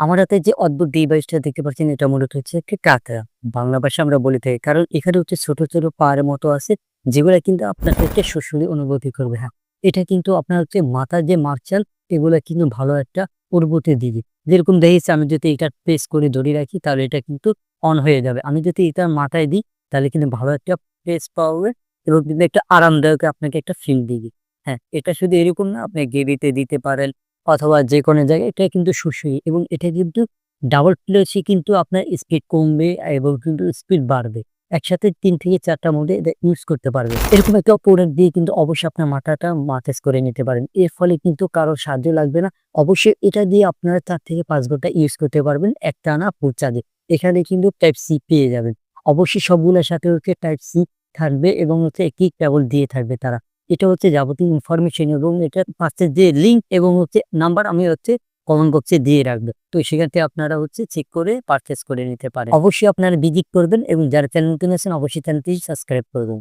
আমার হাতে যে অদ্ভুত ডিভাইসটা দেখতে পাচ্ছেন এটা মূলত হচ্ছে একটি কাঁকড়া। বাংলা ভাষায় আমরা বলে থাকি। কারণ এখানে হচ্ছে ছোট, ছোট পায়ের মতো আছে যেগুলা কিন্তু আপনাকে একটা সুড়সুড়ি অনুভূতি করবে। হ্যাঁ, এটা কিন্তু আপনার হচ্ছে মাথার যে মাসল এগুলা কিন্তু ভালো একটা অনুভূতি দিবে। যেরকম দেখেছি আমি যদি এটা প্রেস করে ধরে রাখি তাহলে এটা কিন্তু অন হয়ে যাবে। আমি যদি এটা মাথায় দিই তাহলে কিন্তু ভালো একটা প্রেস পাওয়া এবং কিন্তু একটা আরামদায়ক আপনাকে একটা ফিল দিবে। হ্যাঁ, এটা শুধু এরকম না আপনি গেরিতে দিতে পারেন অথবা যেকোনো জায়গায় এটা কিন্তু সুরসুরি এবং এটা কিন্তু ডাবল ফ্লেশে কিন্তু আপনার স্পিড কমবে এবং কিন্তু স্পিড বাড়বে। একসাথে ৩ থেকে ৪ টার মধ্যে এটা ইউজ করতে পারবেন। এরকম একটা প্রোডাক্ট দিয়ে কিন্তু অবশ্যই আপনার মাথাটা মাসাজ করে নিতে পারেন। এর ফলে কিন্তু কারো সাহায্য লাগবে না। অবশ্যই এটা দিয়ে আপনারা ৪ থেকে ৫ ঘন্টা ইউজ করতে পারবেন একটানা ফুল চার্জে। এখানে কিন্তু টাইপ সি পেয়ে যাবেন। অবশ্যই সবগুলোর সাথে হচ্ছে টাইপ সি থাকবে এবং হচ্ছে একটি কেবল দিয়ে থাকবে তারা। এটা হচ্ছে যাবতীয় ইনফরমেশন এবং এটার পাশে যে লিঙ্ক এবং হচ্ছে নাম্বার আমি হচ্ছে কমেন্ট বক্সে দিয়ে রাখবো। তো সেখান থেকে আপনারা হচ্ছে চেক করে পারচেজ করে নিতে পারেন। অবশ্যই আপনারা ভিজিট করবেন এবং যারা চ্যানেল নতুন আছেন অবশ্যই চ্যানেলটি সাবস্ক্রাইব করবেন।